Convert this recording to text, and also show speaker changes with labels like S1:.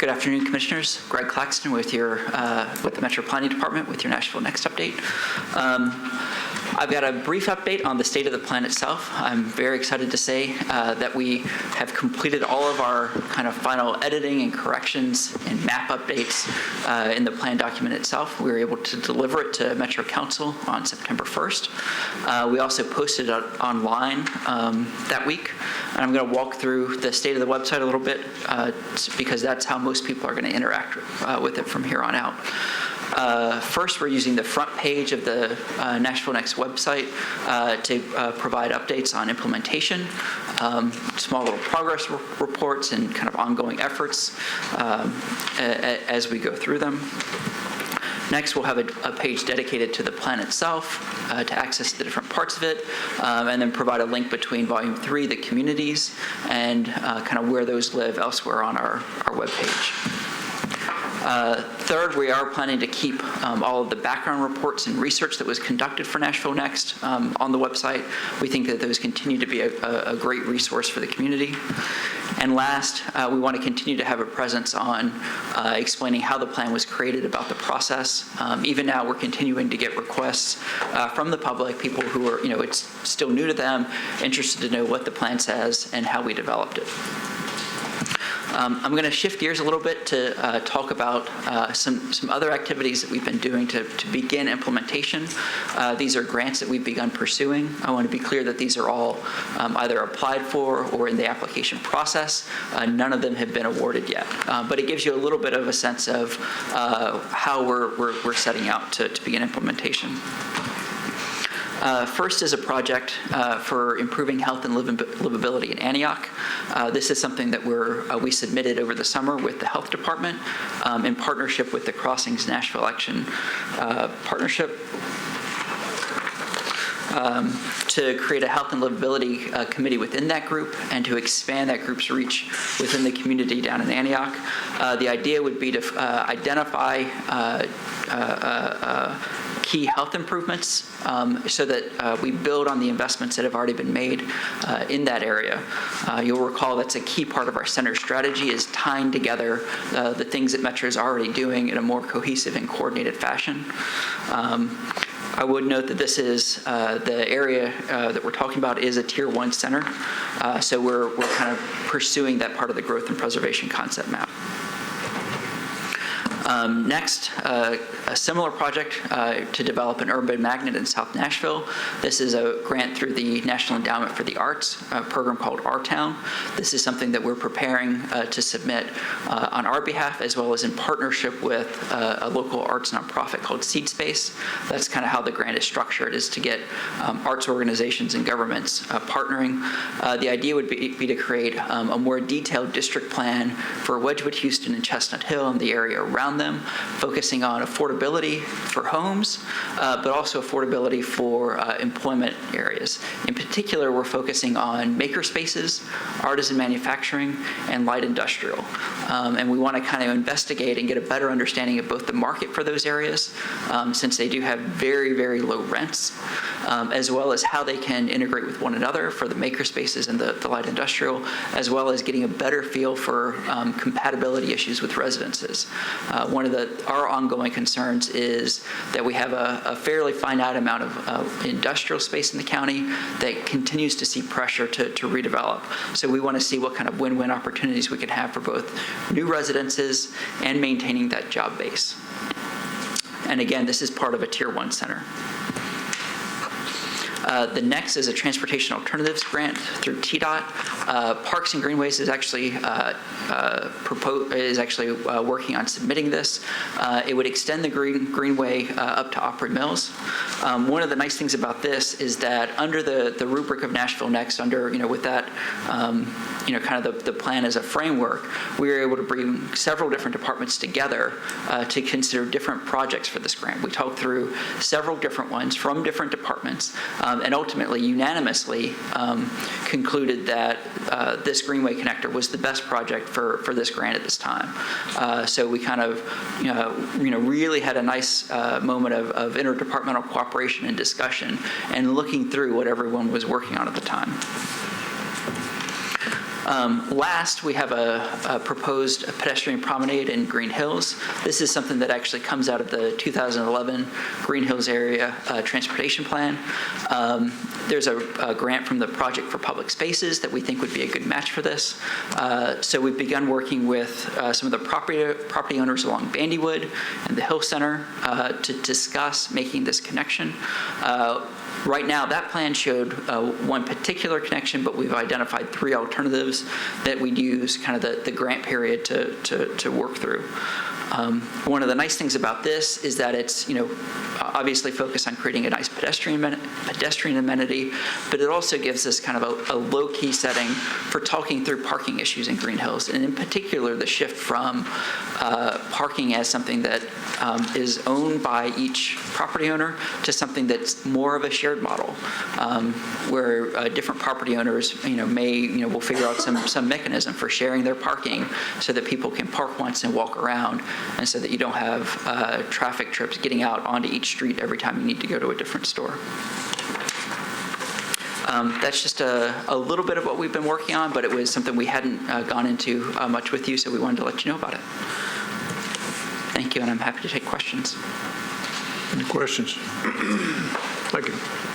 S1: Good afternoon, Commissioners. Greg Claxton with the Metro Planning Department with your NashvilleNext update. I've got a brief update on the state of the plan itself. I'm very excited to say that we have completed all of our kind of final editing and corrections and map updates in the plan document itself. We were able to deliver it to Metro Council on September 1st. We also posted it online that week. And I'm going to walk through the state of the website a little bit because that's how most people are going to interact with it from here on out. First, we're using the front page of the NashvilleNext website to provide updates on implementation, small little progress reports, and kind of ongoing efforts as we go through them. Next, we'll have a page dedicated to the plan itself to access the different parts of it, and then provide a link between Volume 3, the communities, and kind of where those live elsewhere on our webpage. Third, we are planning to keep all of the background reports and research that was conducted for NashvilleNext on the website. We think that those continue to be a great resource for the community. And last, we want to continue to have a presence on explaining how the plan was created, about the process. Even now, we're continuing to get requests from the public, people who are, it's still new to them, interested to know what the plan says and how we developed it. I'm going to shift gears a little bit to talk about some other activities that we've been doing to begin implementation. These are grants that we've begun pursuing. I want to be clear that these are all either applied for or in the application process. None of them have been awarded yet, but it gives you a little bit of a sense of how we're setting out to begin implementation. First is a project for improving health and livability in Antioch. This is something that we submitted over the summer with the health department in partnership with the Crossings Nashville Action Partnership to create a health and livability committee within that group and to expand that group's reach within the community down in Antioch. The idea would be to identify key health improvements so that we build on the investments that have already been made in that area. You'll recall that's a key part of our center strategy is tying together the things that Metro is already doing in a more cohesive and coordinated fashion. I would note that this is the area that we're talking about is a Tier 1 center, so we're kind of pursuing that part of the growth and preservation concept map. Next, a similar project to develop an urban magnet in South Nashville. This is a grant through the National Endowment for the Arts, a program called Our Town. This is something that we're preparing to submit on our behalf, as well as in partnership with a local arts nonprofit called Seed Space. That's kind of how the grant is structured, is to get arts organizations and governments partnering. The idea would be to create a more detailed district plan for Wedgwood, Houston, and Chestnut Hill and the area around them, focusing on affordability for homes, but also affordability for employment areas. In particular, we're focusing on maker spaces, artisan manufacturing, and light industrial. And we want to kind of investigate and get a better understanding of both the market for those areas, since they do have very, very low rents, as well as how they can integrate with one another for the maker spaces and the light industrial, as well as getting a better feel for compatibility issues with residences. One of our ongoing concerns is that we have a fairly finite amount of industrial space in the county that continues to see pressure to redevelop. So we want to see what kind of win-win opportunities we can have for both new residences and maintaining that job base. And again, this is part of a Tier 1 center. The next is a transportation alternatives grant through TDOT. Parks and Greenways is actually working on submitting this. It would extend the Greenway up to Opry Mills. One of the nice things about this is that under the rubric of NashvilleNext, with that kind of the plan as a framework, we were able to bring several different departments together to consider different projects for this grant. We talked through several different ones from different departments, and ultimately unanimously concluded that this Greenway connector was the best project for this grant at this time. So we kind of really had a nice moment of interdepartmental cooperation and discussion and looking through what everyone was working on at the time. Last, we have a proposed pedestrian promenade in Green Hills. This is something that actually comes out of the 2011 Green Hills Area Transportation Plan. There's a grant from the Project for Public Spaces that we think would be a good match for this. So we've begun working with some of the property owners along Bandywood and the Hill Center to discuss making this connection. Right now, that plan showed one particular connection, but we've identified 3 alternatives that we'd use kind of the grant period to work through. One of the nice things about this is that it's, obviously focused on creating a nice pedestrian amenity, but it also gives us kind of a low-key setting for talking through parking issues in Green Hills, and in particular, the shift from parking as something that is owned by each property owner to something that's more of a shared model, where different property owners, will figure out some mechanism for sharing their parking so that people can park once and walk around, and so that you don't have traffic trips getting out onto each street every time you need to go to a different store. That's just a little bit of what we've been working on, but it was something we hadn't gone into much with you, so we wanted to let you know about it. Thank you, and I'm happy to take questions.
S2: Any questions? Thank you.